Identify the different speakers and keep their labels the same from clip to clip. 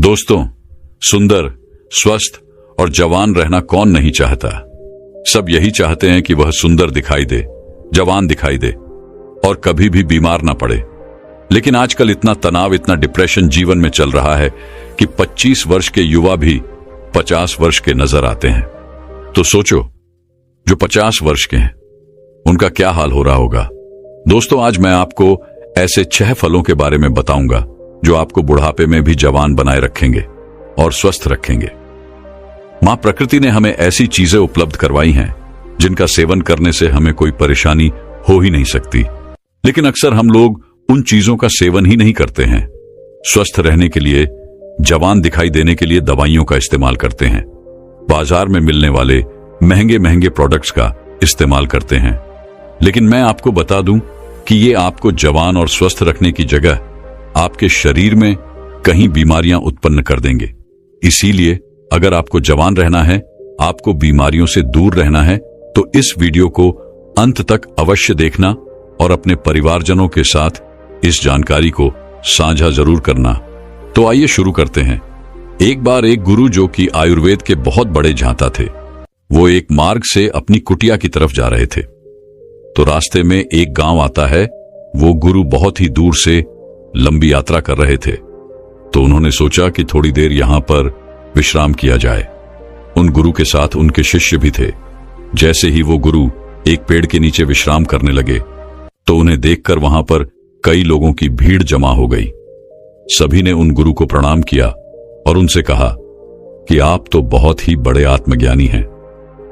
Speaker 1: दोस्तों, सुंदर, स्वस्थ और जवान रहना कौन नहीं चाहता। सब यही चाहते हैं कि वह सुंदर दिखाई दे, जवान दिखाई दे और कभी भी बीमार ना पड़े। लेकिन आजकल इतना तनाव, इतना डिप्रेशन जीवन में चल रहा है कि 25 वर्ष के युवा भी 50 वर्ष के नजर आते हैं। तो सोचो, जो 50 वर्ष के हैं उनका क्या हाल हो रहा होगा। दोस्तों, आज मैं आपको ऐसे 6 फलों के बारे में बताऊंगा जो आपको बुढ़ापे में भी जवान बनाए रखेंगे और स्वस्थ रखेंगे। मां प्रकृति ने हमें ऐसी चीजें उपलब्ध करवाई हैं जिनका सेवन करने से हमें कोई परेशानी हो ही नहीं सकती। लेकिन अक्सर हम लोग उन चीजों का सेवन ही नहीं करते हैं। स्वस्थ रहने के लिए, जवान दिखाई देने के लिए दवाइयों का इस्तेमाल करते हैं, बाजार में मिलने वाले महंगे महंगे प्रोडक्ट्स का इस्तेमाल करते हैं। लेकिन मैं आपको बता दूं कि ये आपको जवान और स्वस्थ रखने की जगह आपके शरीर में कहीं बीमारियां उत्पन्न कर देंगे। इसीलिए अगर आपको जवान रहना है, आपको बीमारियों से दूर रहना है, तो इस वीडियो को अंत तक अवश्य देखना और अपने परिवारजनों के साथ इस जानकारी को साझा जरूर करना। तो आइए शुरू करते हैं। एक बार एक गुरु, जो कि आयुर्वेद के बहुत बड़े झांता थे, वो एक मार्ग से अपनी कुटिया की तरफ जा रहे थे। तो रास्ते में एक गांव आता है। वो गुरु बहुत ही दूर से लंबी यात्रा कर रहे थे, तो उन्होंने सोचा कि थोड़ी देर यहां पर विश्राम किया जाए। उन गुरु के साथ उनके शिष्य भी थे। जैसे ही वो गुरु एक पेड़ के नीचे विश्राम करने लगे, तो उन्हें देखकर वहां पर कई लोगों की भीड़ जमा हो गई। सभी ने उन गुरु को प्रणाम किया और उनसे कहा कि आप तो बहुत ही बड़े आत्मज्ञानी हैं।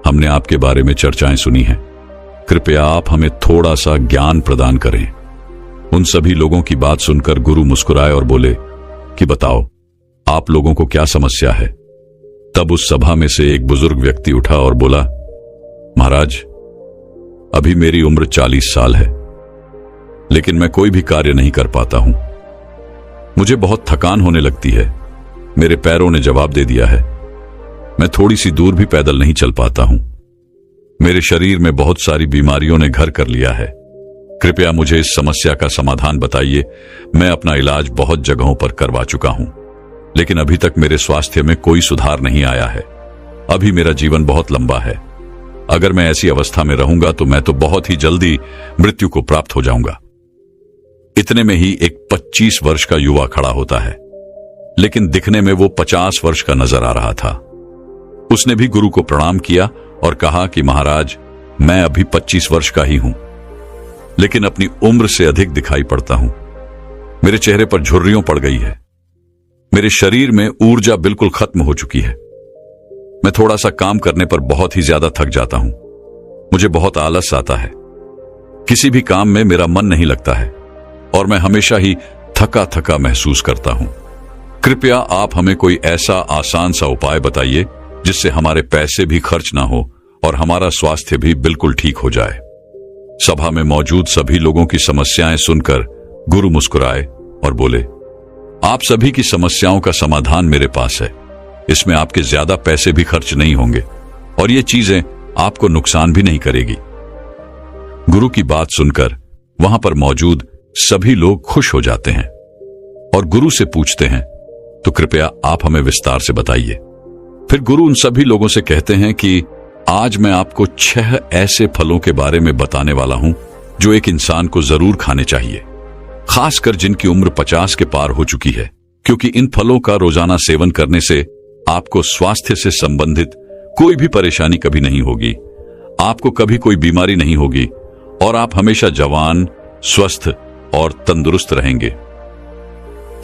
Speaker 1: हमने आपके बारे में चर्चाएं सुनी हैं। कृपया आप हमें थोड़ा सा ज्ञान प्रदान करें। उन सभी लोगों की बात सुनकर गुरु मुस्कुराए और बोले कि बताओ, आप लोगों को क्या समस्या है। तब उस सभा में से एक बुजुर्ग व्यक्ति उठा और बोला, महाराज, अभी मेरी उम्र 40 साल है, लेकिन मैं कोई भी कार्य नहीं कर पाता हूं। मुझे बहुत थकान होने लगती है। मेरे पैरों ने जवाब दे दिया है। मैं थोड़ी सी दूर भी पैदल नहीं चल पाता हूं। मेरे शरीर में बहुत सारी बीमारियों ने घर कर लिया है। कृपया मुझे इस समस्या का समाधान बताइए। मैं अपना इलाज बहुत जगहों पर करवा चुका हूं, लेकिन अभी तक मेरे स्वास्थ्य में कोई सुधार नहीं आया है। अभी मेरा जीवन बहुत लंबा है। अगर मैं ऐसी अवस्था में रहूंगा तो मैं तो बहुत ही जल्दी मृत्यु को प्राप्त हो जाऊंगा। इतने में ही एक 25 वर्ष का युवा खड़ा होता है, लेकिन दिखने में वो 50 वर्ष का नजर आ रहा था। उसने भी गुरु को प्रणाम किया और कहा कि महाराज, मैं अभी 25 वर्ष का ही हूं, लेकिन अपनी उम्र से अधिक दिखाई पड़ता हूं। मेरे चेहरे पर झुर्रियों पड़ गई है। मेरे शरीर में ऊर्जा बिल्कुल खत्म हो चुकी है। मैं थोड़ा सा काम करने पर बहुत ही ज्यादा थक जाता हूं। मुझे बहुत आलस आता है। किसी भी काम में मेरा मन नहीं लगता है और मैं हमेशा ही थका थका महसूस करता हूं। कृपया आप हमें कोई ऐसा आसान सा उपाय बताइए जिससे हमारे पैसे भी खर्च ना हो और हमारा स्वास्थ्य भी बिल्कुल ठीक हो जाए। सभा में मौजूद सभी लोगों की समस्याएं सुनकर गुरु मुस्कुराए और बोले, आप सभी की समस्याओं का समाधान मेरे पास है। इसमें आपके ज्यादा पैसे भी खर्च नहीं होंगे और ये चीजें आपको नुकसान भी नहीं करेगी। गुरु की बात सुनकर वहां पर मौजूद सभी लोग खुश हो जाते हैं और गुरु से पूछते हैं, तो कृपया आप हमें विस्तार से बताइए। फिर गुरु उन सभी लोगों से कहते हैं कि आज मैं आपको 6 ऐसे फलों के बारे में बताने वाला हूं जो एक इंसान को जरूर खाने चाहिए, खासकर जिनकी उम्र 50 के पार हो चुकी है, क्योंकि इन फलों का रोजाना सेवन करने से आपको स्वास्थ्य से संबंधित कोई भी परेशानी कभी नहीं होगी। आपको कभी कोई बीमारी नहीं होगी और आप हमेशा जवान, स्वस्थ और तंदुरुस्त रहेंगे।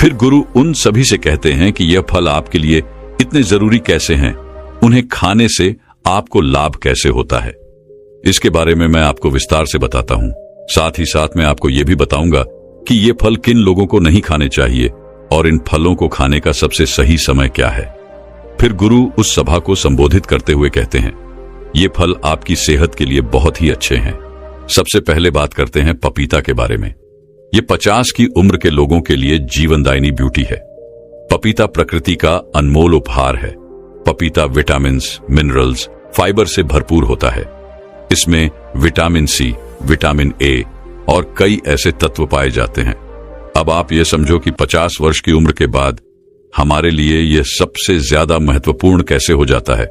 Speaker 1: फिर गुरु उन सभी से कहते हैं कि यह फल आपके लिए इतने जरूरी कैसे हैं, उन्हें खाने से आपको लाभ कैसे होता है। इसके बारे में मैं आपको विस्तार से बताता हूं। साथ ही साथ मैं आपको यह भी बताऊंगा कि ये फल किन लोगों को नहीं खाने चाहिए और इन फलों को खाने का सबसे सही समय क्या है। फिर गुरु उस सभा को संबोधित करते हुए कहते हैं, ये फल आपकी सेहत के लिए बहुत ही अच्छे हैं। सबसे पहले बात करते हैं पपीता के बारे में। ये 50 की उम्र के लोगों के लिए जीवनदायिनी ब्यूटी है। पपीता प्रकृति का अनमोल उपहार है। पपीता विटामिन्स, मिनरल्स, फाइबर से भरपूर होता है। इसमें विटामिन सी, विटामिन ए और कई ऐसे तत्व पाए जाते हैं। अब आप ये समझो कि 50 वर्ष की उम्र के बाद हमारे लिए यह सबसे ज्यादा महत्वपूर्ण कैसे हो जाता है?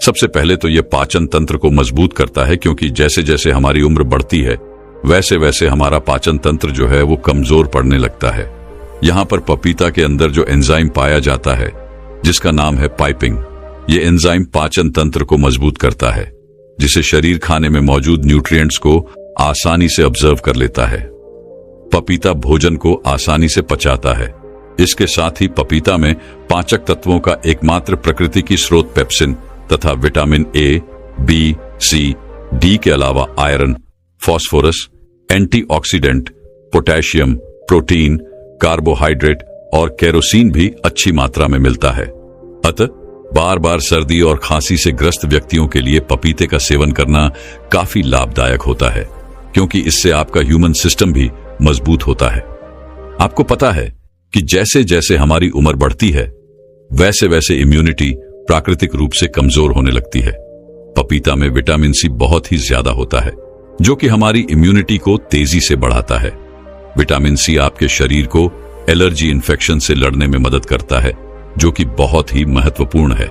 Speaker 1: सबसे पहले तो यह पाचन तंत्र को मजबूत करता है, क्योंकि जैसे जैसे हमारी उम्र बढ़ती है वैसे वैसे हमारा पाचन तंत्र जो है वो कमजोर पड़ने लगता है। यहाँ पर पपीता के अंदर जो एंजाइम पाया जाता है जिसका नाम है पाइपिंग, ये एंजाइम पाचन तंत्र को मजबूत करता है, जिसे शरीर खाने में मौजूद न्यूट्रिएंट्स को आसानी से ऑब्जर्व कर लेता है। पपीता भोजन को आसानी से पचाता है। इसके साथ ही पपीता में पाचक तत्वों का एकमात्र प्रकृति की स्रोत पेप्सिन तथा vitamin A, B, C, D के अलावा iron, phosphorus, antioxidant, potassium, protein, carbohydrate और केरोसिन भी अच्छी मात्रा में मिलता है। अतः बार बार सर्दी और खांसी से ग्रस्त व्यक्तियों के लिए पपीते का सेवन करना काफी लाभदायक होता है, क्योंकि इससे आपका ह्यूमन सिस्टम भी मजबूत होता है। आपको पता है कि जैसे जैसे हमारी उम्र बढ़ती है वैसे वैसे इम्यूनिटी प्राकृतिक रूप से कमजोर होने लगती है। पपीता में विटामिन सी बहुत ही ज्यादा होता है, जो कि हमारी इम्यूनिटी को तेजी से बढ़ाता है। विटामिन सी आपके शरीर को एलर्जी इन्फेक्शन से लड़ने में मदद करता है, जो कि बहुत ही महत्वपूर्ण है।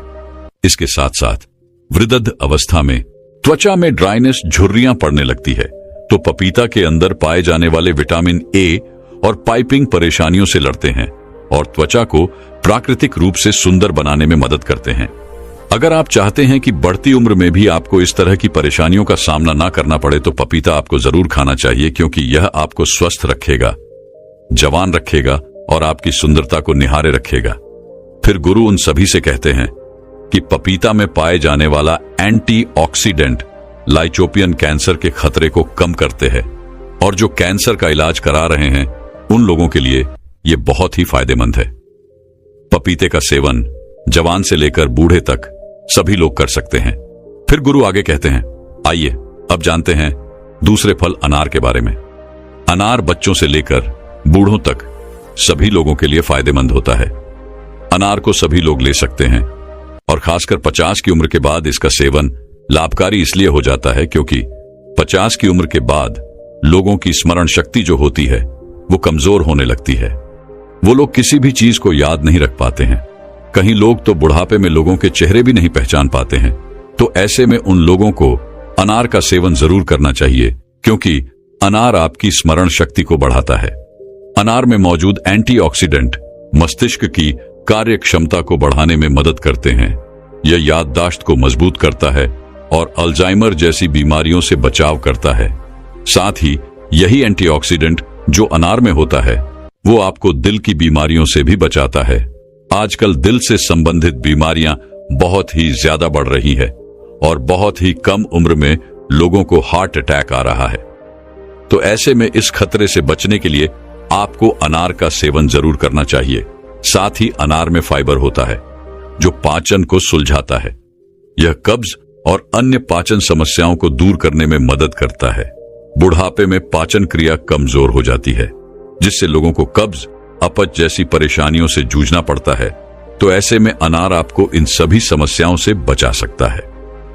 Speaker 1: इसके साथ साथ वृद्ध अवस्था में त्वचा में ड्राइनेस, झुर्रियां पड़ने लगती है, तो पपीता के अंदर पाए जाने वाले विटामिन ए और पाइपिंग परेशानियों से लड़ते हैं और त्वचा को प्राकृतिक रूप से सुंदर बनाने में मदद करते हैं। अगर आप चाहते हैं कि बढ़ती उम्र में भी आपको इस तरह की परेशानियों का सामना ना करना पड़े तो पपीता आपको जरूर खाना चाहिए, क्योंकि यह आपको स्वस्थ रखेगा, जवान रखेगा और आपकी सुंदरता को निहारे रखेगा। फिर गुरु उन सभी से कहते हैं कि पपीता में पाए जाने वाला एंटीऑक्सीडेंट लाइकोपियन कैंसर के खतरे को कम करते हैं, और जो कैंसर का इलाज करा रहे हैं उन लोगों के लिए यह बहुत ही फायदेमंद है। पपीते का सेवन जवान से लेकर बूढ़े तक सभी लोग कर सकते हैं। फिर गुरु आगे कहते हैं, आइए अब जानते हैं दूसरे फल अनार के बारे में। अनार बच्चों से लेकर बूढ़ों तक सभी लोगों के लिए फायदेमंद होता है। अनार को सभी लोग ले सकते हैं और खासकर 50 की उम्र के बाद इसका सेवन लाभकारी इसलिए हो जाता है क्योंकि 50 की उम्र के बाद लोगों की स्मरण शक्ति जो होती है वो कमजोर होने लगती है। वो लोग किसी भी चीज को याद नहीं रख पाते हैं। कहीं लोग तो बुढ़ापे में लोगों के चेहरे भी नहीं पहचान पाते हैं। तो ऐसे में उन लोगों को अनार का सेवन जरूर करना चाहिए, क्योंकि अनार आपकी स्मरण शक्ति को बढ़ाता है। अनार में मौजूद एंटीऑक्सीडेंट मस्तिष्क की कार्य क्षमता को बढ़ाने में मदद करते हैं। यह याददाश्त को मजबूत करता है और अल्जाइमर जैसी बीमारियों से बचाव करता है। साथ ही यही एंटीऑक्सीडेंट जो अनार में होता है वो आपको दिल की बीमारियों से भी बचाता है। आजकल दिल से संबंधित बीमारियां बहुत ही ज्यादा बढ़ रही है और बहुत ही कम उम्र में लोगों को हार्ट अटैक आ रहा है। तो ऐसे में इस खतरे से बचने के लिए आपको अनार का सेवन जरूर करना चाहिए। साथ ही अनार में फाइबर होता है जो पाचन को सुलझाता है। यह कब्ज और अन्य पाचन समस्याओं को दूर करने में मदद करता है। बुढ़ापे में पाचन क्रिया कमजोर हो जाती है, जिससे लोगों को कब्ज, अपच जैसी परेशानियों से जूझना पड़ता है। तो ऐसे में अनार आपको इन सभी समस्याओं से बचा सकता है।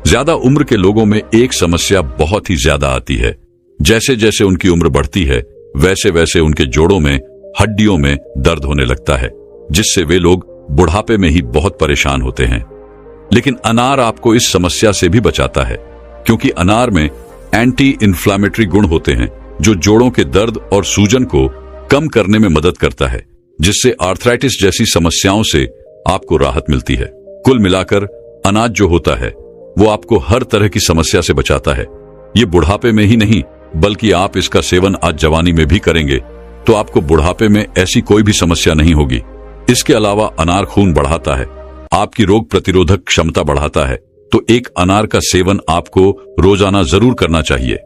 Speaker 1: ज्यादा उम्र के लोगों में एक समस्या बहुत ही ज्यादा आती है। जैसे जैसे उनकी उम्र बढ़ती है वैसे वैसे उनके जोड़ों में, हड्डियों में दर्द होने लगता है, जिससे वे लोग बुढ़ापे में ही बहुत परेशान होते हैं। लेकिन अनार आपको इस समस्या से भी बचाता है, क्योंकि अनार में एंटी इन्फ्लामेटरी गुण होते हैं जो जोड़ों के दर्द और सूजन को कम करने में मदद करता है, जिससे आर्थराइटिस जैसी समस्याओं से आपको राहत मिलती है। कुल मिलाकर अनाज जो होता है वो आपको हर तरह की समस्या से बचाता है। ये बुढ़ापे में ही नहीं बल्कि आप इसका सेवन आज जवानी में भी करेंगे तो आपको बुढ़ापे में ऐसी कोई भी समस्या नहीं होगी। इसके अलावा अनार खून बढ़ाता है, आपकी रोग प्रतिरोधक क्षमता बढ़ाता है। तो एक अनार का सेवन आपको रोजाना जरूर करना चाहिए।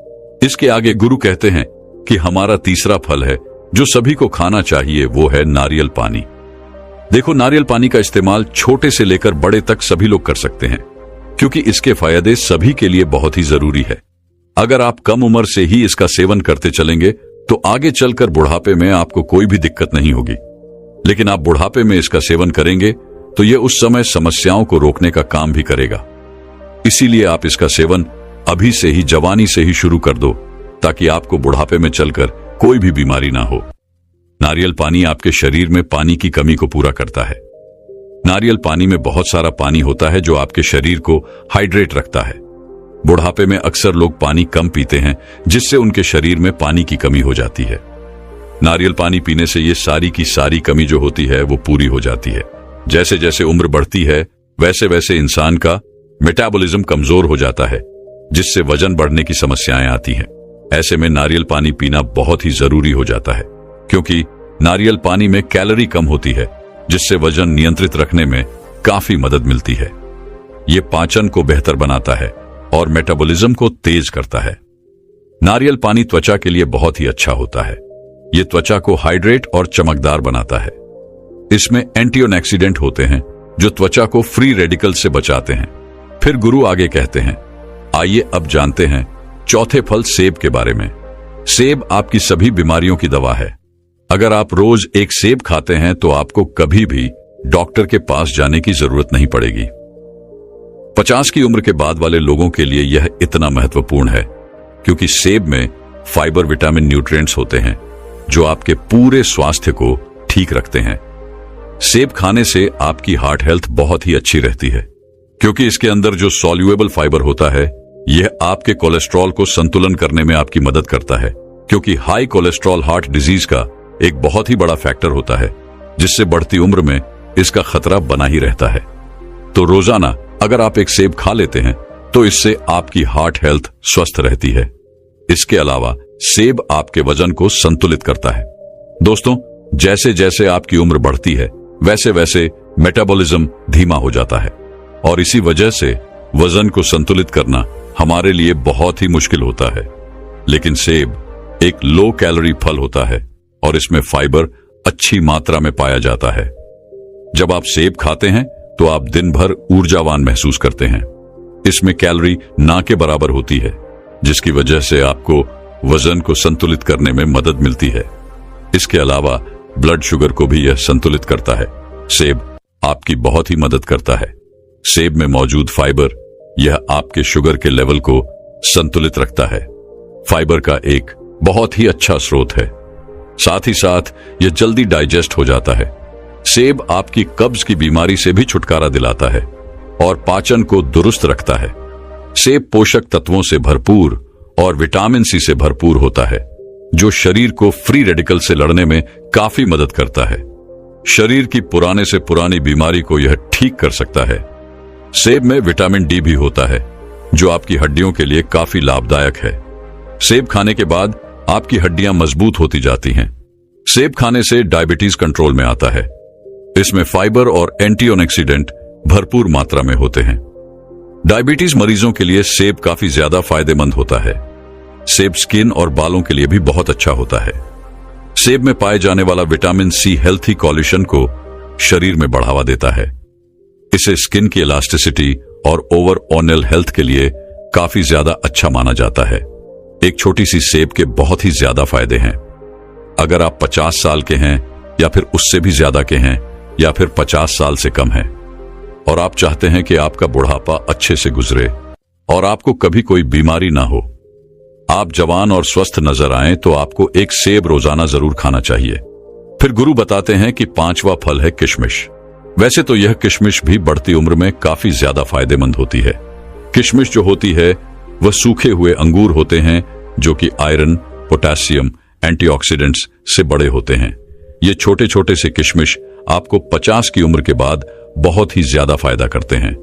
Speaker 1: इसके आगे गुरु कहते हैं कि हमारा तीसरा फल है जो सभी को खाना चाहिए, वो है नारियल पानी। देखो, नारियल पानी का इस्तेमाल छोटे से लेकर बड़े तक सभी लोग कर सकते हैं, क्योंकि इसके फायदे सभी के लिए बहुत ही जरूरी है। अगर आप कम उम्र से ही इसका सेवन करते चलेंगे तो आगे चलकर बुढ़ापे में आपको कोई भी दिक्कत नहीं होगी। लेकिन आप बुढ़ापे में इसका सेवन करेंगे तो यह उस समय समस्याओं को रोकने का काम भी करेगा। इसीलिए आप इसका सेवन अभी से ही, जवानी से ही शुरू कर दो, ताकि आपको बुढ़ापे में चलकर कोई भी बीमारी ना हो। नारियल पानी आपके शरीर में पानी की कमी को पूरा करता है। नारियल पानी में बहुत सारा पानी होता है जो आपके शरीर को हाइड्रेट रखता है। बुढ़ापे में अक्सर लोग पानी कम पीते हैं, जिससे उनके शरीर में पानी की कमी हो जाती है। नारियल पानी पीने से ये सारी की सारी कमी जो होती है वो पूरी हो जाती है। जैसे जैसे उम्र बढ़ती है वैसे वैसे इंसान का मेटाबॉलिज्म कमजोर हो जाता है, जिससे वजन बढ़ने की समस्याएं आती हैं। ऐसे में नारियल पानी पीना बहुत ही जरूरी हो जाता है, क्योंकि नारियल पानी में कैलोरी कम होती है, जिससे वजन नियंत्रित रखने में काफी मदद मिलती है। ये पाचन को बेहतर बनाता है और मेटाबॉलिज्म को तेज करता है। नारियल पानी त्वचा के लिए बहुत ही अच्छा होता है। ये त्वचा को हाइड्रेट और चमकदार बनाता है। इसमें एंटीऑक्सीडेंट होते हैं जो त्वचा को फ्री रेडिकल से बचाते हैं। फिर गुरु आगे कहते हैं, आइए अब जानते हैं चौथे फल सेब के बारे में। सेब आपकी सभी बीमारियों की दवा है। अगर आप रोज एक सेब खाते हैं तो आपको कभी भी डॉक्टर के पास जाने की जरूरत नहीं पड़ेगी। 50 की उम्र के बाद वाले लोगों के लिए यह इतना महत्वपूर्ण है क्योंकि सेब में फाइबर, विटामिन, न्यूट्रिएंट्स होते हैं जो आपके पूरे स्वास्थ्य को ठीक रखते हैं। सेब खाने से आपकी हार्ट हेल्थ बहुत ही अच्छी रहती है, क्योंकि इसके अंदर जो सॉल्युएबल फाइबर होता है यह आपके कोलेस्ट्रॉल को संतुलन करने में आपकी मदद करता है, क्योंकि हाई कोलेस्ट्रॉल हार्ट डिजीज का एक बहुत ही बड़ा फैक्टर होता है, जिससे बढ़ती उम्र में इसका खतरा बना ही रहता है। तो रोजाना अगर आप एक सेब खा लेते हैं तो इससे आपकी हार्ट हेल्थ स्वस्थ रहती है। इसके अलावा सेब आपके वजन को संतुलित करता है। दोस्तों, जैसे जैसे आपकी उम्र बढ़ती है वैसे वैसे मेटाबॉलिज्म धीमा हो जाता है और इसी वजह से वजन को संतुलित करना हमारे लिए बहुत ही मुश्किल होता है। लेकिन सेब एक लो कैलोरी फल होता है और इसमें फाइबर अच्छी मात्रा में पाया जाता है। जब आप सेब खाते हैं तो आप दिन भर ऊर्जावान महसूस करते हैं। इसमें कैलोरी ना के बराबर होती है, जिसकी वजह से आपको वजन को संतुलित करने में मदद मिलती है। इसके अलावा ब्लड शुगर को भी यह संतुलित करता है। सेब आपकी बहुत ही मदद करता है। सेब में मौजूद फाइबर यह आपके शुगर के लेवल को संतुलित रखता है। फाइबर का एक बहुत ही अच्छा स्रोत है। साथ ही साथ यह जल्दी डाइजेस्ट हो जाता है। सेब आपकी कब्ज की बीमारी से भी छुटकारा दिलाता है और पाचन को दुरुस्त रखता है। सेब पोषक तत्वों से भरपूर और विटामिन सी से भरपूर होता है, जो शरीर को फ्री रेडिकल से लड़ने में काफी मदद करता है। शरीर की पुराने से पुरानी बीमारी को यह ठीक कर सकता है। सेब में विटामिन डी भी होता है, जो आपकी हड्डियों के लिए काफी लाभदायक है। सेब खाने के बाद आपकी हड्डियां मजबूत होती जाती हैं। सेब खाने से डायबिटीज कंट्रोल में आता है। इसमें फाइबर और एंटीऑक्सीडेंट भरपूर मात्रा में होते हैं। डायबिटीज मरीजों के लिए सेब काफी ज्यादा फायदेमंद होता है। सेब स्किन और बालों के लिए भी बहुत अच्छा होता है। सेब में पाए जाने वाला विटामिन सी हेल्थी कोलेजन को शरीर में बढ़ावा देता है। इसे स्किन की इलास्टिसिटी और ओवरऑल हेल्थ के लिए काफी ज्यादा अच्छा माना जाता है। एक छोटी सी सेब के बहुत ही ज्यादा फायदे हैं। अगर आप 50 साल के हैं या फिर उससे भी ज्यादा के हैं या फिर 50 साल से कम हैं और आप चाहते हैं कि आपका बुढ़ापा अच्छे से गुजरे और आपको कभी कोई बीमारी ना हो, आप जवान और स्वस्थ नजर आएं, तो आपको एक सेब रोजाना जरूर खाना चाहिए। फिर गुरु बताते हैं कि 5वां फल है किशमिश। वैसे तो यह किशमिश भी बढ़ती उम्र में काफी ज्यादा फायदेमंद होती है। किशमिश जो होती है वह सूखे हुए अंगूर होते हैं जो कि आयरन, पोटेशियम, एंटीऑक्सीडेंट्स से बड़े होते हैं। ये छोटे छोटे से किशमिश आपको 50 की उम्र के बाद बहुत ही ज्यादा फायदा करते हैं।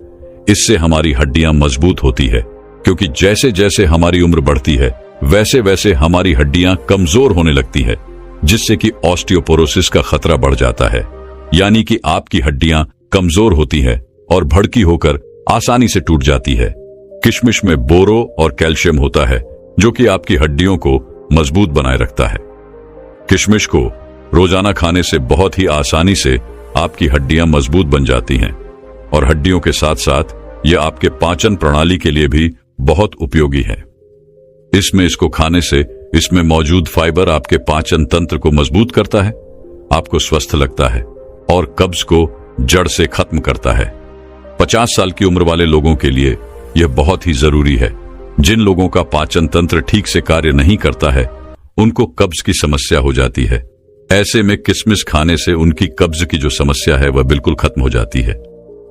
Speaker 1: इससे हमारी हड्डियां मजबूत होती है, क्योंकि जैसे जैसे हमारी उम्र बढ़ती है वैसे वैसे हमारी हड्डियां कमजोर होने लगती है, जिससे कि ऑस्टियोपोरोसिस का खतरा बढ़ जाता है। यानी कि आपकी हड्डियां कमजोर होती है और भड़की होकर आसानी से टूट जाती है। किशमिश में बोरो और कैल्शियम होता है, जो कि आपकी हड्डियों को मजबूत बनाए रखता है। किशमिश को रोजाना खाने से बहुत ही आसानी से आपकी हड्डियां मजबूत बन जाती हैं और हड्डियों के साथ साथ यह आपके पाचन प्रणाली के लिए भी बहुत उपयोगी है। इसको खाने से इसमें मौजूद फाइबर आपके पाचन तंत्र को मजबूत करता है, आपको स्वस्थ लगता है और कब्ज को जड़ से खत्म करता है। 50 साल की उम्र वाले लोगों के लिए यह बहुत ही जरूरी है। जिन लोगों का पाचन तंत्र ठीक से कार्य नहीं करता है उनको कब्ज की समस्या हो जाती है। ऐसे में किशमिश खाने से उनकी कब्ज की जो समस्या है वह बिल्कुल खत्म हो जाती है।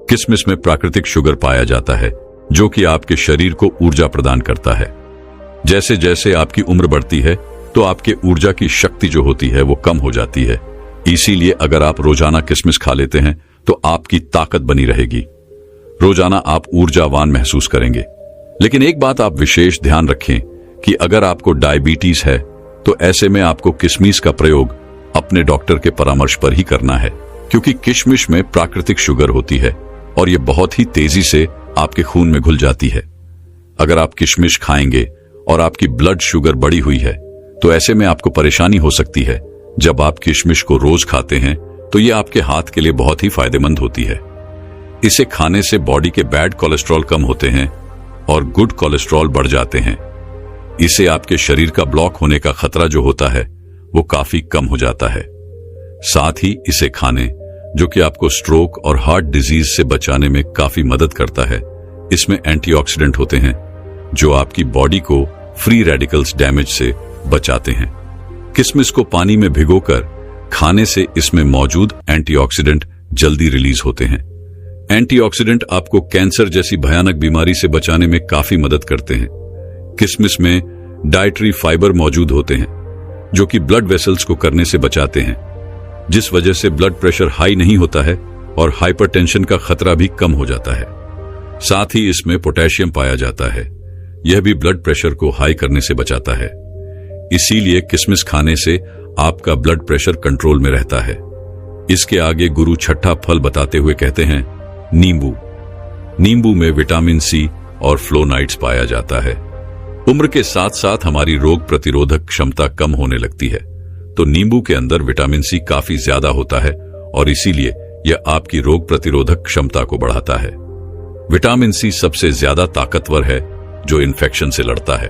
Speaker 1: किशमिश में प्राकृतिक शुगर पाया जाता है जो कि आपके शरीर को ऊर्जा प्रदान करता है। जैसे जैसे आपकी उम्र बढ़ती है तो आपके ऊर्जा की शक्ति जो होती है वो कम हो जाती है। इसीलिए अगर आप रोजाना किशमिश खा लेते हैं तो आपकी ताकत बनी रहेगी। रोजाना आप ऊर्जावान महसूस करेंगे। लेकिन एक बात आप विशेष ध्यान रखें कि अगर आपको डायबिटीज है तो ऐसे में आपको किशमिश का प्रयोग अपने डॉक्टर के परामर्श पर ही करना है, क्योंकि किशमिश में प्राकृतिक शुगर होती है और यह बहुत ही तेजी से आपके खून में घुल जाती है। अगर आप किशमिश खाएंगे और आपकी ब्लड शुगर बढ़ी हुई है तो ऐसे में आपको परेशानी हो सकती है। जब आप किशमिश को रोज खाते हैं तो यह आपके हाथ के लिए बहुत ही फायदेमंद होती है। इसे खाने से बॉडी के बैड कोलेस्ट्रॉल कम होते हैं और गुड कोलेस्ट्रॉल बढ़ जाते हैं। इसे आपके शरीर का ब्लॉक होने का खतरा जो होता है वो काफी कम हो जाता है। साथ ही इसे खाने जो कि आपको स्ट्रोक और हार्ट डिजीज से बचाने में काफी मदद करता है। इसमें एंटीऑक्सीडेंट होते हैं जो आपकी बॉडी को फ्री रेडिकल्स डैमेज से बचाते हैं। किशमिश को पानी में भिगोकर खाने से इसमें मौजूद एंटीऑक्सीडेंट जल्दी रिलीज होते हैं। एंटीऑक्सीडेंट आपको कैंसर जैसी भयानक बीमारी से बचाने में काफी मदद करते हैं। किशमिश में डाइटरी फाइबर मौजूद होते हैं जो कि ब्लड वेसल्स को करने से बचाते हैं, जिस वजह से ब्लड प्रेशर हाई नहीं होता है और हाइपरटेंशन का खतरा भी कम हो जाता है। साथ ही इसमें पोटेशियम पाया जाता है, यह भी ब्लड प्रेशर को हाई करने से बचाता है। इसीलिए किशमिश खाने से आपका ब्लड प्रेशर कंट्रोल में रहता है। इसके आगे गुरु छठा फल बताते हुए कहते हैं नींबू। नींबू में विटामिन सी और फ्लोनाइड्स पाया जाता है। उम्र के साथ साथ हमारी रोग प्रतिरोधक क्षमता कम होने लगती है, तो नींबू के अंदर विटामिन सी काफी ज्यादा होता है और इसीलिए यह आपकी रोग प्रतिरोधक क्षमता को बढ़ाता है। विटामिन सी सबसे ज्यादा ताकतवर है जो इन्फेक्शन से लड़ता है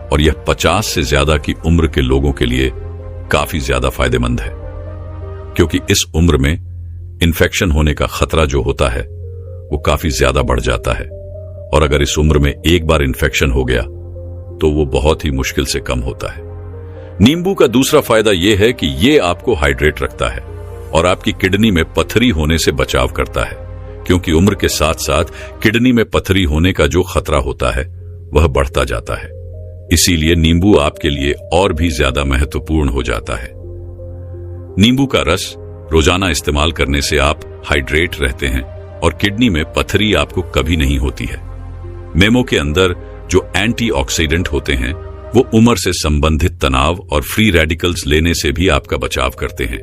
Speaker 1: और यह 50 से ज्यादा की उम्र के लोगों के लिए काफी ज्यादा फायदेमंद है, क्योंकि इस उम्र में इन्फेक्शन होने का खतरा जो होता है वो काफी ज्यादा बढ़ जाता है और अगर इस उम्र में एक बार इन्फेक्शन हो गया तो वो बहुत ही मुश्किल से कम होता है। नींबू का दूसरा फायदा यह है कि ये आपको हाइड्रेट रखता है और आपकी किडनी में पथरी होने से बचाव करता है, क्योंकि उम्र के साथ साथ किडनी में पथरी होने का जो खतरा होता है वह बढ़ता जाता है। इसीलिए नींबू आपके लिए और भी ज्यादा महत्वपूर्ण हो जाता है। नींबू का रस रोजाना इस्तेमाल करने से आप हाइड्रेट रहते हैं और किडनी में पथरी आपको कभी नहीं होती है। मेमो के अंदर जो एंटीऑक्सीडेंट होते हैं वो उम्र से संबंधित तनाव और फ्री रेडिकल्स लेने से भी आपका बचाव करते हैं,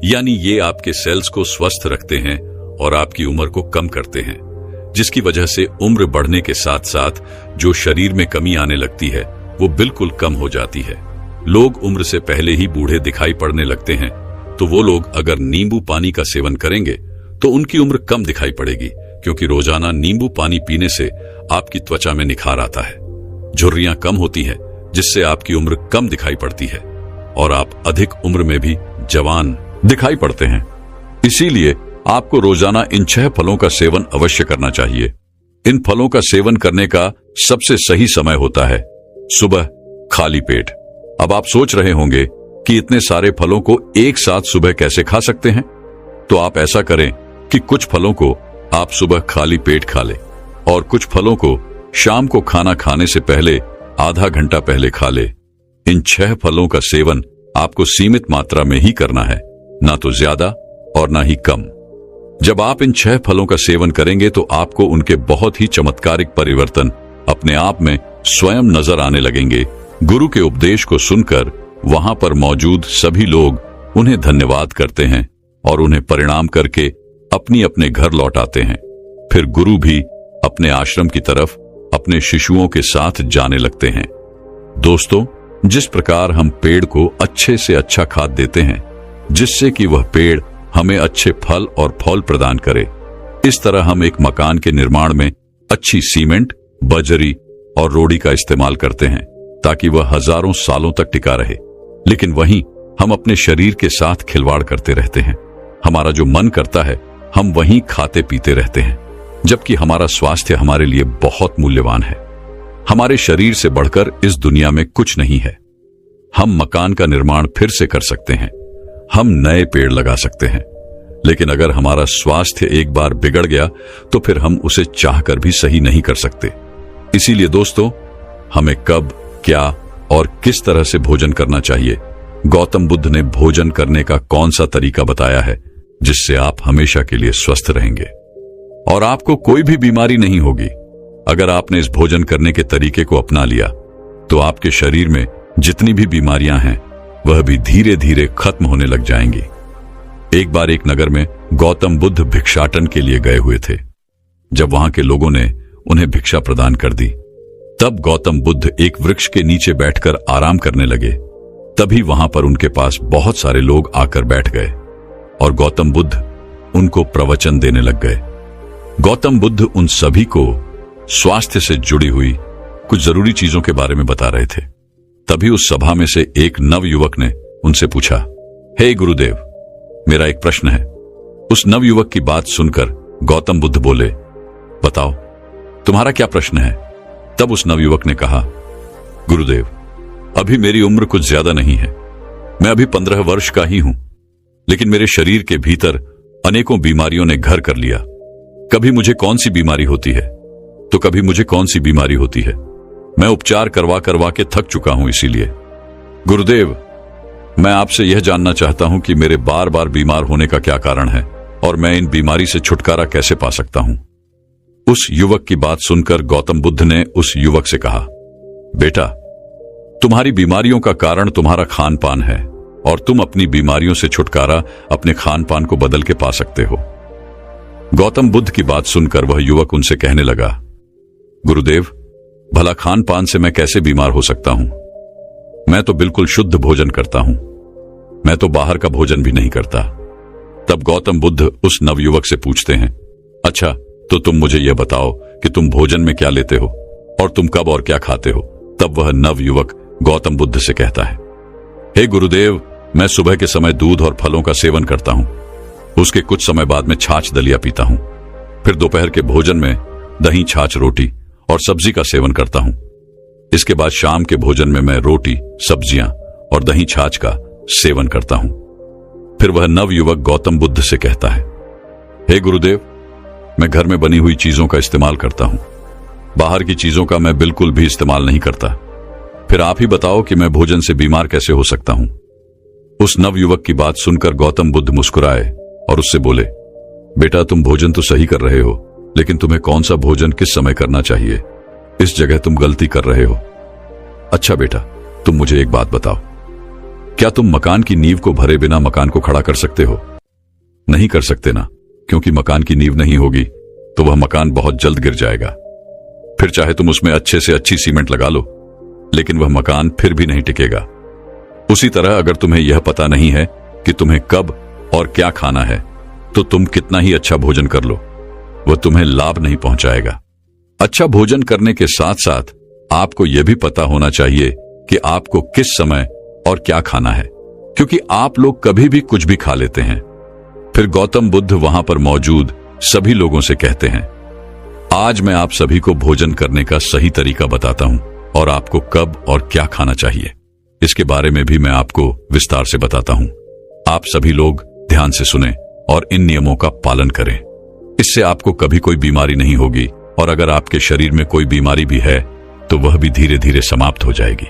Speaker 1: यानी ये आपके सेल्स को स्वस्थ रखते हैं और आपकी उम्र को कम करते हैं, जिसकी वजह से उम्र बढ़ने के साथ साथ जो शरीर में कमी आने लगती है वो बिल्कुल कम हो जाती है। लोग उम्र से पहले ही बूढ़े दिखाई पड़ने लगते हैं, तो वो लोग अगर नींबू पानी का सेवन करेंगे तो उनकी उम्र कम दिखाई पड़ेगी, क्योंकि रोजाना नींबू पानी पीने से आपकी त्वचा में निखार आता है, झुर्रियां कम होती है, जिससे आपकी उम्र कम दिखाई पड़ती है और आप अधिक उम्र में भी जवान दिखाई पड़ते हैं। इसीलिए आपको रोजाना इन 6 फलों का सेवन अवश्य करना चाहिए। इन फलों का सेवन करने का सबसे सही समय होता है सुबह खाली पेट। अब आप सोच रहे होंगे कि इतने सारे फलों को एक साथ सुबह कैसे खा सकते हैं, तो आप ऐसा करें कि कुछ फलों को आप सुबह खाली पेट खा लें और कुछ फलों को शाम को खाना खाने से पहले आधा घंटा पहले खा ले। इन 6 फलों का सेवन आपको सीमित मात्रा में ही करना है, ना तो ज्यादा और ना ही कम। जब आप इन 6 फलों का सेवन करेंगे तो आपको उनके बहुत ही चमत्कारिक परिवर्तन अपने आप में स्वयं नजर आने लगेंगे। गुरु के उपदेश को सुनकर वहां पर मौजूद सभी लोग उन्हें धन्यवाद करते हैं और उन्हें प्रणाम करके अपनी अपने घर लौट आते हैं। फिर गुरु भी अपने आश्रम की तरफ अपने शिशुओं के साथ जाने लगते हैं। दोस्तों, जिस प्रकार हम पेड़ को अच्छे से अच्छा खाद देते हैं जिससे कि वह पेड़ हमें अच्छे फल और फल प्रदान करे, इस तरह हम एक मकान के निर्माण में अच्छी सीमेंट, बजरी और रोड़ी का इस्तेमाल करते हैं ताकि वह हजारों सालों तक टिका रहे। लेकिन वहीं हम अपने शरीर के साथ खिलवाड़ करते रहते हैं। हमारा जो मन करता है हम वहीं खाते पीते रहते हैं, जबकि हमारा स्वास्थ्य हमारे लिए बहुत मूल्यवान है। हमारे शरीर से बढ़कर इस दुनिया में कुछ नहीं है। हम मकान का निर्माण फिर से कर सकते हैं, हम नए पेड़ लगा सकते हैं, लेकिन अगर हमारा स्वास्थ्य एक बार बिगड़ गया तो फिर हम उसे चाहकर भी सही नहीं कर सकते। इसीलिए दोस्तों, हमें कब, क्या और किस तरह से भोजन करना चाहिए, गौतम बुद्ध ने भोजन करने का कौन सा तरीका बताया है जिससे आप हमेशा के लिए स्वस्थ रहेंगे और आपको कोई भी बीमारी नहीं होगी। अगर आपने इस भोजन करने के तरीके को अपना लिया तो आपके शरीर में जितनी भी बीमारियां हैं वह भी धीरे धीरे खत्म होने लग जाएंगी। एक बार एक नगर में गौतम बुद्ध भिक्षाटन के लिए गए हुए थे। जब वहां के लोगों ने उन्हें भिक्षा प्रदान कर दी, तब गौतम बुद्ध एक वृक्ष के नीचे बैठकर आराम करने लगे। तभी वहां पर उनके पास बहुत सारे लोग आकर बैठ गए और गौतम बुद्ध उनको प्रवचन देने लग गए। गौतम बुद्ध उन सभी को स्वास्थ्य से जुड़ी हुई कुछ जरूरी चीजों के बारे में बता रहे थे। तभी उस सभा में से एक नवयुवक ने उनसे पूछा, हे गुरुदेव, मेरा एक प्रश्न है। उस नवयुवक की बात सुनकर गौतम बुद्ध बोले, बताओ तुम्हारा क्या प्रश्न है। तब उस नवयुवक ने कहा, गुरुदेव, अभी मेरी उम्र कुछ ज्यादा नहीं है, मैं अभी 15 वर्ष का ही हूं, लेकिन मेरे शरीर के भीतर अनेकों बीमारियों ने घर कर लिया। कभी मुझे कौन सी बीमारी होती है तो कभी मुझे कौन सी बीमारी होती है। मैं उपचार करवा करवा के थक चुका हूं। इसीलिए गुरुदेव, मैं आपसे यह जानना चाहता हूं कि मेरे बार बार बीमार होने का क्या कारण है और मैं इन बीमारी से छुटकारा कैसे पा सकता हूं। उस युवक की बात सुनकर गौतम बुद्ध ने उस युवक से कहा, बेटा, तुम्हारी बीमारियों का कारण तुम्हारा खान पान है और तुम अपनी बीमारियों से छुटकारा अपने खान पान को बदल के पा सकते हो। गौतम बुद्ध की बात सुनकर वह युवक उनसे कहने लगा, गुरुदेव, भला खान पान से मैं कैसे बीमार हो सकता हूं। मैं तो बिल्कुल शुद्ध भोजन करता हूं, मैं तो बाहर का भोजन भी नहीं करता। तब गौतम बुद्ध उस नवयुवक से पूछते हैं, अच्छा, तो तुम मुझे यह बताओ कि तुम भोजन में क्या लेते हो और तुम कब और क्या खाते हो। तब वह नवयुवक गौतम बुद्ध से कहता है, हे गुरुदेव, मैं सुबह के समय दूध और फलों का सेवन करता हूं, उसके कुछ समय बाद में छाछ दलिया पीता हूं, फिर दोपहर के भोजन में दही, छाछ, रोटी और सब्जी का सेवन करता हूं। इसके बाद शाम के भोजन में मैं रोटी, सब्जियां और दही, छाछ का सेवन करता हूं। फिर वह नवयुवक गौतम बुद्ध से कहता है, हे गुरुदेव, मैं घर में बनी हुई चीजों का इस्तेमाल करता हूं, बाहर की चीजों का मैं बिल्कुल भी इस्तेमाल नहीं करता। फिर आप ही बताओ कि मैं भोजन से बीमार कैसे हो सकता हूं। उस नवयुवक की बात सुनकर गौतम बुद्ध मुस्कुराए और उससे बोले, बेटा, तुम भोजन तो सही कर रहे हो, लेकिन तुम्हें कौन सा भोजन किस समय करना चाहिए, इस जगह तुम गलती कर रहे हो। अच्छा बेटा, तुम मुझे एक बात बताओ, क्या तुम मकान की नींव को भरे बिना मकान को खड़ा कर सकते हो? नहीं कर सकते ना, क्योंकि मकान की नींव नहीं होगी तो वह मकान बहुत जल्द गिर जाएगा। फिर चाहे तुम उसमें अच्छे से अच्छी सीमेंट लगा लो, लेकिन वह मकान फिर भी नहीं टिकेगा। उसी तरह अगर तुम्हें यह पता नहीं है कि तुम्हें कब और क्या खाना है, तो तुम कितना ही अच्छा भोजन कर लो, वह तुम्हें लाभ नहीं पहुंचाएगा। अच्छा भोजन करने के साथ साथ आपको यह भी पता होना चाहिए कि आपको किस समय और क्या खाना है, क्योंकि आप लोग कभी भी कुछ भी खा लेते हैं। फिर गौतम बुद्ध वहां पर मौजूद सभी लोगों से कहते हैं, आज मैं आप सभी को भोजन करने का सही तरीका बताता हूं और आपको कब और क्या खाना चाहिए, इसके बारे में भी मैं आपको विस्तार से बताता हूं। आप सभी लोग ध्यान से सुने और इन नियमों का पालन करें। इससे आपको कभी कोई बीमारी नहीं होगी और अगर आपके शरीर में कोई बीमारी भी है तो वह भी धीरे धीरे समाप्त हो जाएगी।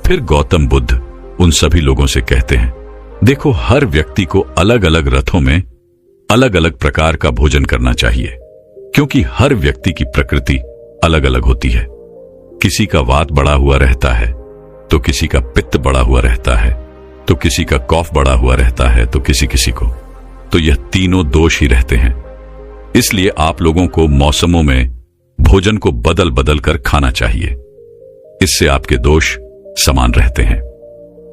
Speaker 1: फिर गौतम बुद्ध उन सभी लोगों से कहते हैं, देखो, हर व्यक्ति को अलग अलग रथों में अलग अलग प्रकार का भोजन करना चाहिए, क्योंकि हर व्यक्ति की प्रकृति अलग अलग होती है। किसी का वात बढ़ा हुआ रहता है तो किसी का पित्त बढ़ा हुआ रहता है, तो किसी का कफ बढ़ा हुआ रहता है, तो किसी को तो यह तीनों दोष ही रहते हैं। इसलिए आप लोगों को मौसमों में भोजन को बदल बदल कर खाना चाहिए, इससे आपके दोष समान रहते हैं।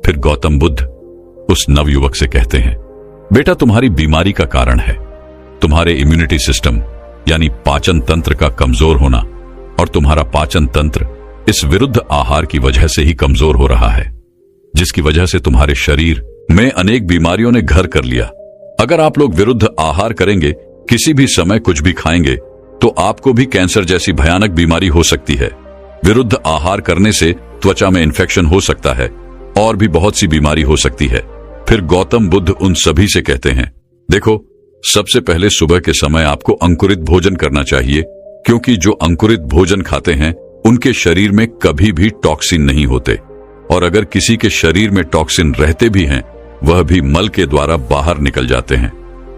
Speaker 1: फिर गौतम बुद्ध उस नवयुवक से कहते हैं, बेटा, तुम्हारी बीमारी का कारण है तुम्हारे इम्यूनिटी सिस्टम यानी पाचन तंत्र का कमजोर होना, और तुम्हारा पाचन तंत्र इस विरुद्ध आहार की वजह से ही कमजोर हो रहा है, जिसकी वजह से तुम्हारे शरीर में अनेक बीमारियों ने घर कर लिया। अगर आप लोग विरुद्ध आहार करेंगे, किसी भी समय कुछ भी खाएंगे, तो आपको भी कैंसर जैसी भयानक बीमारी हो सकती है। विरुद्ध आहार करने से त्वचा में इन्फेक्शन हो सकता है और भी बहुत सी बीमारी हो सकती है। फिर गौतम बुद्ध उन सभी से कहते हैं, देखो, सबसे पहले सुबह के समय आपको अंकुरित भोजन करना चाहिए, क्योंकि जो अंकुरित भोजन खाते हैं उनके शरीर में कभी भी टॉक्सिन नहीं होते, और अगर किसी के शरीर में टॉक्सिन रहते भी हैं वह भी मल के द्वारा बाहर निकल जाते हैं।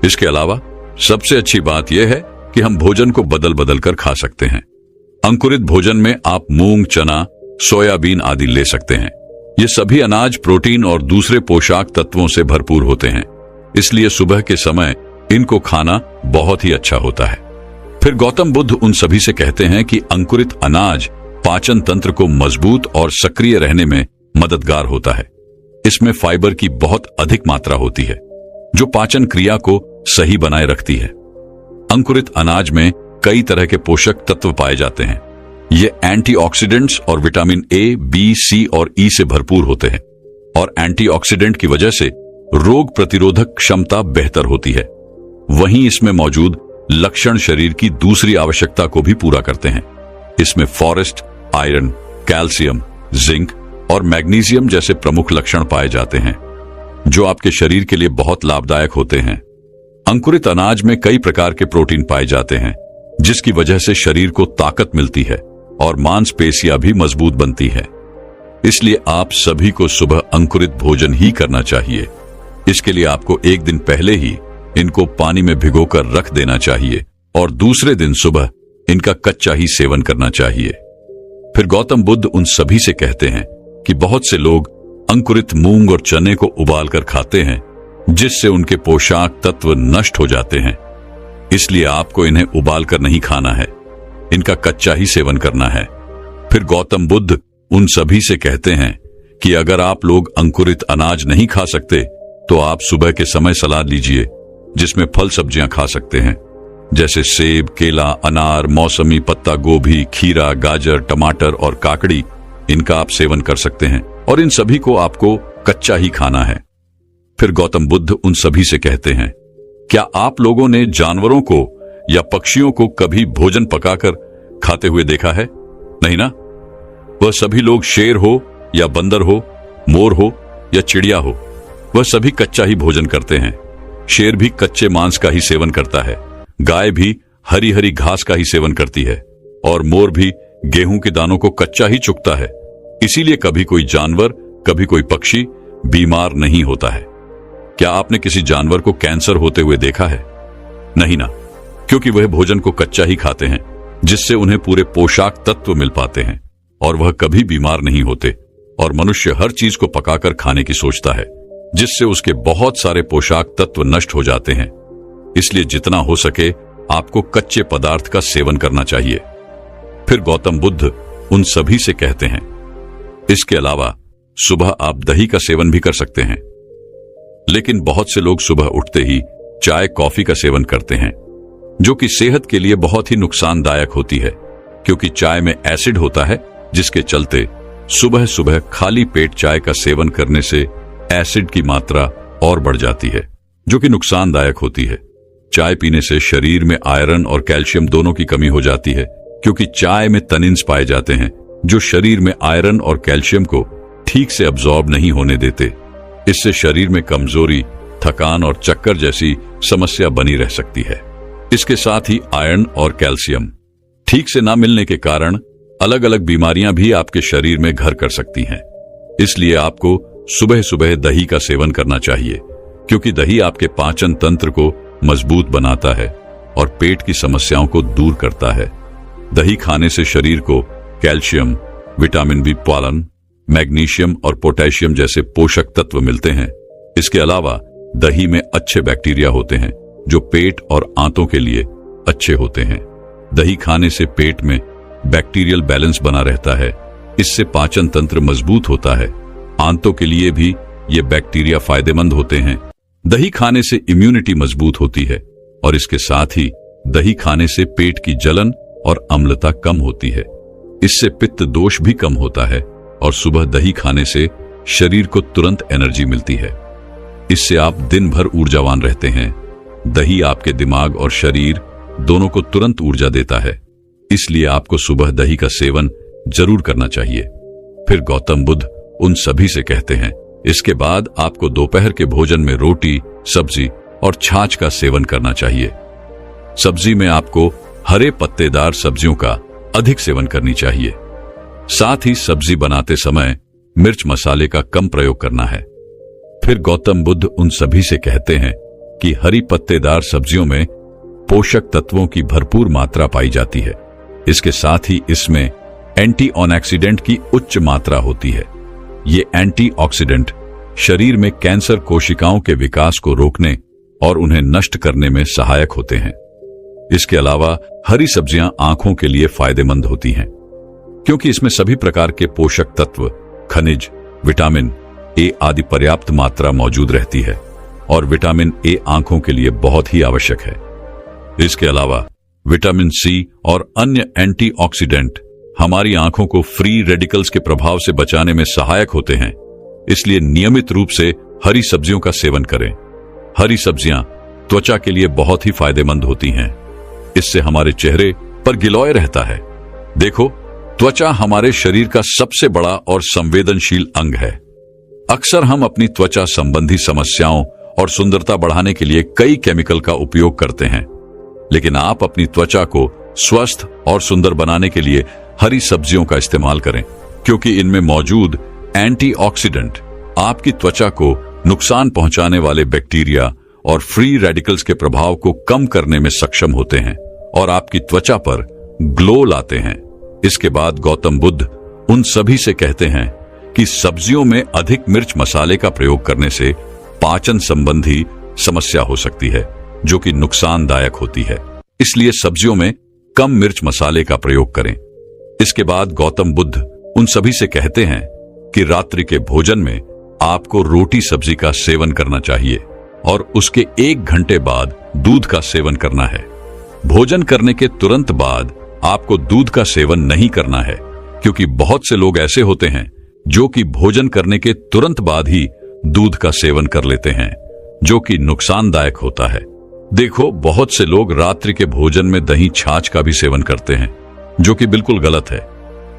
Speaker 1: इसके अलावा सबसे अच्छी बात यह है कि हम भोजन को बदल बदल कर खा सकते हैं। अंकुरित भोजन में आप मूंग, चना, सोयाबीन आदि ले सकते हैं। ये सभी अनाज प्रोटीन और दूसरे पोषक तत्वों से भरपूर होते हैं, इसलिए सुबह के समय इनको खाना बहुत ही अच्छा होता है। फिर गौतम बुद्ध उन सभी से कहते हैं कि अंकुरित अनाज पाचन तंत्र को मजबूत और सक्रिय रहने में मददगार होता है। इसमें फाइबर की बहुत अधिक मात्रा होती है, जो पाचन क्रिया को सही बनाए रखती है। अंकुरित अनाज में कई तरह के पोषक तत्व पाए जाते हैं। ये एंटीऑक्सीडेंट्स और विटामिन ए, बी, सी और ई से भरपूर होते हैं, और एंटीऑक्सीडेंट की वजह से रोग प्रतिरोधक क्षमता बेहतर होती है। वहीं इसमें मौजूद लक्षण शरीर की दूसरी आवश्यकता को भी पूरा करते हैं। इसमें फॉरेस्ट, आयरन, कैल्शियम, जिंक और मैग्नीशियम जैसे प्रमुख लक्षण पाए जाते हैं, जो आपके शरीर के लिए बहुत लाभदायक होते हैं। अंकुरित अनाज में कई प्रकार के प्रोटीन पाए जाते हैं, जिसकी वजह से शरीर को ताकत मिलती है और मांसपेशियां भी मजबूत बनती है। इसलिए आप सभी को सुबह अंकुरित भोजन ही करना चाहिए। इसके लिए आपको एक दिन पहले ही इनको पानी में भिगोकर रख देना चाहिए और दूसरे दिन सुबह इनका कच्चा ही सेवन करना चाहिए। फिर गौतम बुद्ध उन सभी से कहते हैं कि बहुत से लोग अंकुरित मूंग और चने को उबालकर खाते हैं, जिससे उनके पोषक तत्व नष्ट हो जाते हैं। इसलिए आपको इन्हें उबालकर नहीं खाना है, इनका कच्चा ही सेवन करना है। फिर गौतम बुद्ध उन सभी से कहते हैं कि अगर आप लोग अंकुरित अनाज नहीं खा सकते तो आप सुबह के समय सलाद लीजिए, जिसमें फल सब्जियां खा सकते हैं, जैसे सेब, केला, अनार, मौसमी पत्ता गोभी, खीरा, गाजर, टमाटर और काकड़ी। इनका आप सेवन कर सकते हैं और इन सभी को आपको कच्चा ही खाना है। फिर गौतम बुद्ध उन सभी से कहते हैं, क्या आप लोगों ने जानवरों को या पक्षियों को कभी भोजन पकाकर खाते हुए देखा है? नहीं ना? वह सभी लोग, शेर हो या बंदर हो, मोर हो या चिड़िया हो, वह सभी कच्चा ही भोजन करते हैं। शेर भी कच्चे मांस का ही सेवन करता है, गाय भी हरी हरी घास का ही सेवन करती है, और मोर भी गेहूं के दानों को कच्चा ही चुगता है। इसीलिए कभी कोई जानवर, कभी कोई पक्षी बीमार नहीं होता है। क्या आपने किसी जानवर को कैंसर होते हुए देखा है? नहीं ना, क्योंकि वह भोजन को कच्चा ही खाते हैं, जिससे उन्हें पूरे पोषक तत्व मिल पाते हैं और वह कभी बीमार नहीं होते। और मनुष्य हर चीज को पकाकर खाने की सोचता है, जिससे उसके बहुत सारे पोषक तत्व नष्ट हो जाते हैं। इसलिए जितना हो सके आपको कच्चे पदार्थ का सेवन करना चाहिए। फिर गौतम बुद्ध उन सभी से कहते हैं, इसके अलावा सुबह आप दही का सेवन भी कर सकते हैं। लेकिन बहुत से लोग सुबह उठते ही चाय, कॉफी का सेवन करते हैं, जो कि सेहत के लिए बहुत ही नुकसानदायक होती है, क्योंकि चाय में एसिड होता है, जिसके चलते सुबह सुबह खाली पेट चाय का सेवन करने से एसिड की मात्रा और बढ़ जाती है, जो कि नुकसानदायक होती है। चाय पीने से शरीर में आयरन और कैल्शियम दोनों की कमी हो जाती है, क्योंकि चाय में तनिन्स पाए जाते हैं, जो शरीर में आयरन और कैल्शियम को ठीक से अब्सॉर्ब नहीं होने देते। इससे शरीर में कमजोरी, थकान और चक्कर जैसी समस्या बनी रह सकती है। इसके साथ ही आयरन और कैल्शियम ठीक से ना मिलने के कारण अलग अलग बीमारियां भी आपके शरीर में घर कर सकती हैं। इसलिए आपको सुबह सुबह दही का सेवन करना चाहिए, क्योंकि दही आपके पाचन तंत्र को मजबूत बनाता है और पेट की समस्याओं को दूर करता है। दही खाने से शरीर को कैल्शियम, विटामिन बी12, मैग्नीशियम और पोटेशियम जैसे पोषक तत्व मिलते हैं। इसके अलावा दही में अच्छे बैक्टीरिया होते हैं, जो पेट और आंतों के लिए अच्छे होते हैं। दही खाने से पेट में बैक्टीरियल बैलेंस बना रहता है, इससे पाचन तंत्र मजबूत होता है। आंतों के लिए भी ये बैक्टीरिया फायदेमंद होते हैं। दही खाने से इम्यूनिटी मजबूत होती है, और इसके साथ ही दही खाने से पेट की जलन और अम्लता कम होती है। इससे पित्त दोष भी कम होता है, और सुबह दही खाने से शरीर को तुरंत एनर्जी मिलती है। इससे आप दिन भर ऊर्जावान रहते हैं। दही आपके दिमाग और शरीर दोनों को तुरंत ऊर्जा देता है, इसलिए आपको सुबह दही का सेवन जरूर करना चाहिए। फिर गौतम बुद्ध उन सभी से कहते हैं इसके बाद आपको दोपहर के भोजन में रोटी, सब्जी और छाछ का सेवन करना चाहिए। सब्जी में आपको हरे पत्तेदार सब्जियों का अधिक सेवन करनी चाहिए। साथ ही सब्जी बनाते समय मिर्च मसाले का कम प्रयोग करना है। फिर गौतम बुद्ध उन सभी से कहते हैं कि हरी पत्तेदार सब्जियों में पोषक तत्वों की भरपूर मात्रा पाई जाती है। इसके साथ ही इसमें एंटीऑक्सीडेंट की उच्च मात्रा होती है। ये एंटीऑक्सीडेंट शरीर में कैंसर कोशिकाओं के विकास को रोकने और उन्हें नष्ट करने में सहायक होते हैं। इसके अलावा हरी सब्जियां आंखों के लिए फायदेमंद होती हैं, क्योंकि इसमें सभी प्रकार के पोषक तत्व, खनिज, विटामिन ए आदि पर्याप्त मात्रा मौजूद रहती है और विटामिन ए आंखों के लिए बहुत ही आवश्यक है। इसके अलावा विटामिन सी और अन्य एंटीऑक्सीडेंट हमारी आंखों को फ्री रेडिकल्स के प्रभाव से बचाने में सहायक होते हैं। इसलिए नियमित रूप से हरी सब्जियों का सेवन करें। हरी सब्जियां त्वचा के लिए बहुत ही फायदेमंद होती हैं। इससे हमारे चेहरे पर गिलोय रहता है। देखो, त्वचा हमारे शरीर का सबसे बड़ा और संवेदनशील अंग है। अक्सर हम अपनी त्वचा संबंधी समस्याओं और सुंदरता बढ़ाने के लिए कई केमिकल का उपयोग करते हैं, लेकिन आप अपनी त्वचा को स्वस्थ और सुंदर बनाने के लिए हरी सब्जियों का इस्तेमाल करें, क्योंकि इनमें मौजूद एंटीऑक्सीडेंट आपकी त्वचा को नुकसान पहुंचाने वाले बैक्टीरिया और फ्री रेडिकल्स के प्रभाव को कम करने में सक्षम होते हैं और आपकी त्वचा पर ग्लो लाते हैं। इसके बाद गौतम बुद्ध उन सभी से कहते हैं कि सब्जियों में अधिक मिर्च मसाले का प्रयोग करने से पाचन संबंधी समस्या हो सकती है, जो कि नुकसानदायक होती है। इसलिए सब्जियों में कम मिर्च मसाले का प्रयोग करें। इसके बाद गौतम बुद्ध उन सभी से कहते हैं कि रात्रि के भोजन में आपको रोटी सब्जी का सेवन करना चाहिए और उसके 1 घंटे बाद दूध का सेवन करना है। भोजन करने के तुरंत बाद आपको दूध का सेवन नहीं करना है, क्योंकि बहुत से लोग ऐसे होते हैं जो कि भोजन करने के तुरंत बाद ही दूध का सेवन कर लेते हैं, जो कि नुकसानदायक होता है। देखो, बहुत से लोग रात्रि के भोजन में दही छाछ का भी सेवन करते हैं, जो कि बिल्कुल गलत है।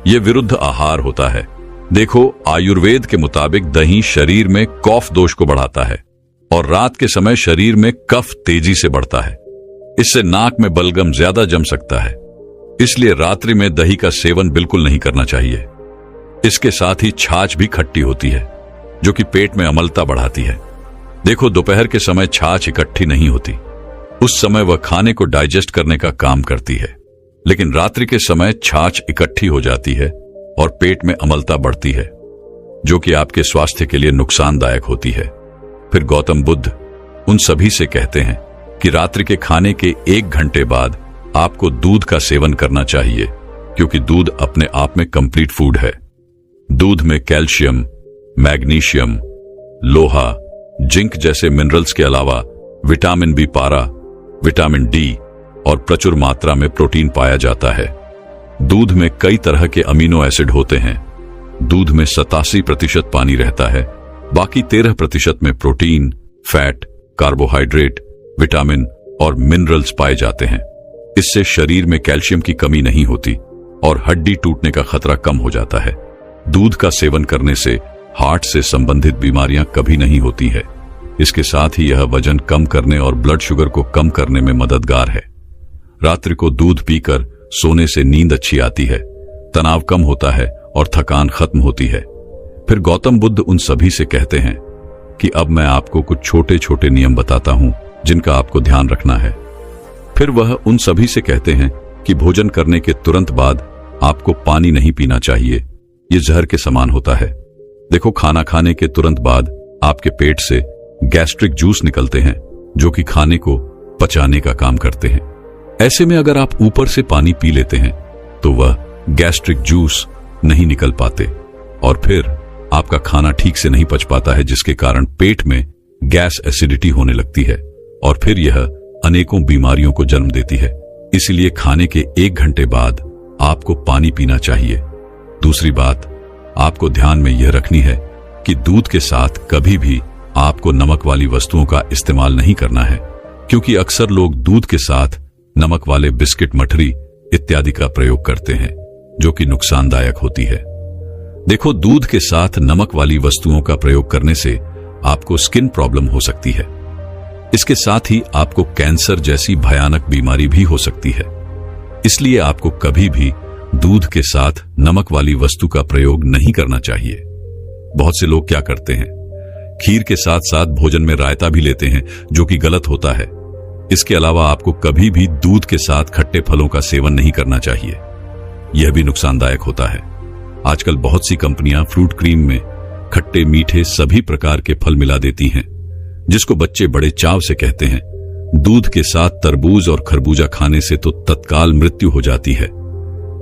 Speaker 1: यह विरुद्ध आहार होता है। देखो, आयुर्वेद के मुताबिक दही शरीर में कफ दोष को बढ़ाता है और रात के समय शरीर में कफ तेजी से बढ़ता है। इससे नाक में बलगम ज्यादा जम सकता है। इसलिए रात्रि में दही का सेवन बिल्कुल नहीं करना चाहिए। इसके साथ ही छाछ भी खट्टी होती है, जो कि पेट में अम्लता बढ़ाती है। देखो, दोपहर के समय छाछ इकट्ठी नहीं होती। उस समय वह खाने को डाइजेस्ट करने का काम करती है, लेकिन रात्रि के समय छाछ इकट्ठी हो जाती है और पेट में अम्लता बढ़ती है, जो कि आपके स्वास्थ्य के लिए नुकसानदायक होती है। फिर गौतम बुद्ध उन सभी से कहते हैं कि रात्रि के खाने के 1 घंटे बाद आपको दूध का सेवन करना चाहिए, क्योंकि दूध अपने आप में कंप्लीट फूड है। दूध में कैल्शियम, मैग्नीशियम, लोहा, जिंक जैसे मिनरल्स के अलावा विटामिन बी पारा, विटामिन डी और प्रचुर मात्रा में प्रोटीन पाया जाता है। दूध में कई तरह के अमीनो एसिड होते हैं। दूध में 87% पानी रहता है, बाकी 13% में प्रोटीन, फैट, कार्बोहाइड्रेट, विटामिन और मिनरल्स पाए जाते हैं। इससे शरीर में कैल्शियम की कमी नहीं होती और हड्डी टूटने का खतरा कम हो जाता है। दूध का सेवन करने से हार्ट से संबंधित बीमारियां कभी नहीं होती है। इसके साथ ही यह वजन कम करने और ब्लड शुगर को कम करने में मददगार है। रात्रि को दूध पीकर सोने से नींद अच्छी आती है, तनाव कम होता है और थकान खत्म होती है। फिर गौतम बुद्ध उन सभी से कहते हैं कि अब मैं आपको कुछ छोटे छोटे नियम बताता हूं जिनका आपको ध्यान रखना है। फिर वह उन सभी से कहते हैं कि भोजन करने के तुरंत बाद आपको पानी नहीं पीना चाहिए। यह जहर के समान होता है। देखो, खाना खाने के तुरंत बाद आपके पेट से गैस्ट्रिक जूस निकलते हैं, जो कि खाने को पचाने का काम करते हैं। ऐसे में अगर आप ऊपर से पानी पी लेते हैं तो वह गैस्ट्रिक जूस नहीं निकल पाते और फिर आपका खाना ठीक से नहीं पच पाता है, जिसके कारण पेट में गैस एसिडिटी होने लगती है और फिर यह अनेकों बीमारियों को जन्म देती है। इसलिए खाने के 1 घंटे बाद आपको पानी पीना चाहिए। दूसरी बात आपको ध्यान में यह रखनी है कि दूध के साथ कभी भी आपको नमक वाली वस्तुओं का इस्तेमाल नहीं करना है, क्योंकि अक्सर लोग दूध के साथ नमक वाले बिस्किट, मठरी इत्यादि का प्रयोग करते हैं, जो कि नुकसानदायक होती है। देखो, दूध के साथ नमक वाली वस्तुओं का प्रयोग करने से आपको स्किन प्रॉब्लम हो सकती है। इसके साथ ही आपको कैंसर जैसी भयानक बीमारी भी हो सकती है। इसलिए आपको कभी भी दूध के साथ नमक वाली वस्तु का प्रयोग नहीं करना चाहिए। बहुत से लोग क्या करते हैं, खीर के साथ साथ भोजन में रायता भी लेते हैं, जो कि गलत होता है। इसके अलावा आपको कभी भी दूध के साथ खट्टे फलों का सेवन नहीं करना चाहिए। यह भी नुकसानदायक होता है। आजकल बहुत सी कंपनियां फ्रूट क्रीम में खट्टे मीठे सभी प्रकार के फल मिला देती हैं, जिसको बच्चे बड़े चाव से कहते हैं। दूध के साथ तरबूज और खरबूजा खाने से तो तत्काल मृत्यु हो जाती है।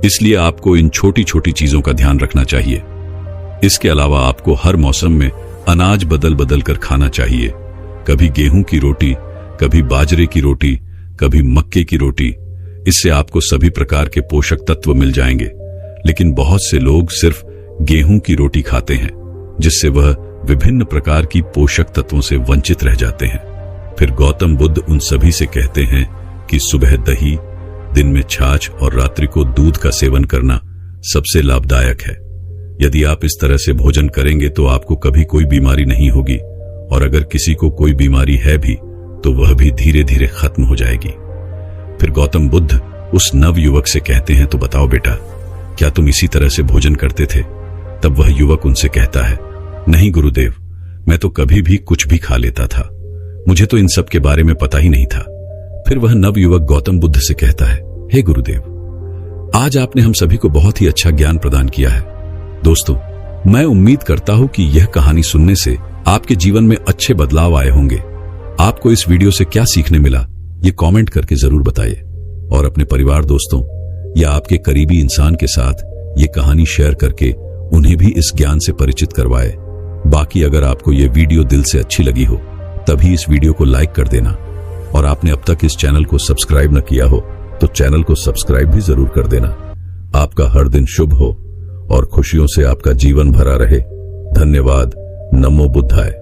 Speaker 1: इसलिए आपको इन छोटी छोटी चीजों का ध्यान रखना चाहिए। इसके अलावा आपको हर मौसम में अनाज बदल बदल कर खाना चाहिए। कभी गेहूं की रोटी, कभी बाजरे की रोटी, कभी मक्के की रोटी। इससे आपको सभी प्रकार के पोषक तत्व मिल जाएंगे। लेकिन बहुत से लोग सिर्फ गेहूं की रोटी खाते हैं, जिससे वह विभिन्न प्रकार की पोषक तत्वों से वंचित रह जाते हैं। फिर गौतम बुद्ध उन सभी से कहते हैं कि सुबह दही, दिन में छाछ और रात्रि को दूध का सेवन करना सबसे लाभदायक है। यदि आप इस तरह से भोजन करेंगे तो आपको कभी कोई बीमारी नहीं होगी, और अगर किसी को कोई बीमारी है भी तो वह भी धीरे धीरे खत्म हो जाएगी। फिर गौतम बुद्ध उस नव युवक से कहते हैं, तो बताओ बेटा, क्या तुम इसी तरह से भोजन करते थे? तब वह युवक उनसे कहता है, नहीं गुरुदेव, मैं तो कभी भी कुछ भी खा लेता था, मुझे तो इन सब के बारे में पता ही नहीं था। फिर वह नव युवक गौतम बुद्ध से कहता है, हे गुरुदेव, आज आपने हम सभी को बहुत ही अच्छा ज्ञान प्रदान किया है। दोस्तों, मैं उम्मीद करता हूं कि यह कहानी सुनने से आपके जीवन में अच्छे बदलाव आए होंगे। आपको इस वीडियो से क्या सीखने मिला, ये कमेंट करके जरूर बताइए, और अपने परिवार, दोस्तों या आपके करीबी इंसान के साथ ये कहानी शेयर करके उन्हें भी इस ज्ञान से परिचित करवाए। बाकी अगर आपको ये वीडियो दिल से अच्छी लगी हो तभी इस वीडियो को लाइक कर देना, और आपने अब तक इस चैनल को सब्सक्राइब न किया हो तो चैनल को सब्सक्राइब भी जरूर कर देना। आपका हर दिन शुभ हो और खुशियों से आपका जीवन भरा रहे। धन्यवाद। नमो बुद्धाय।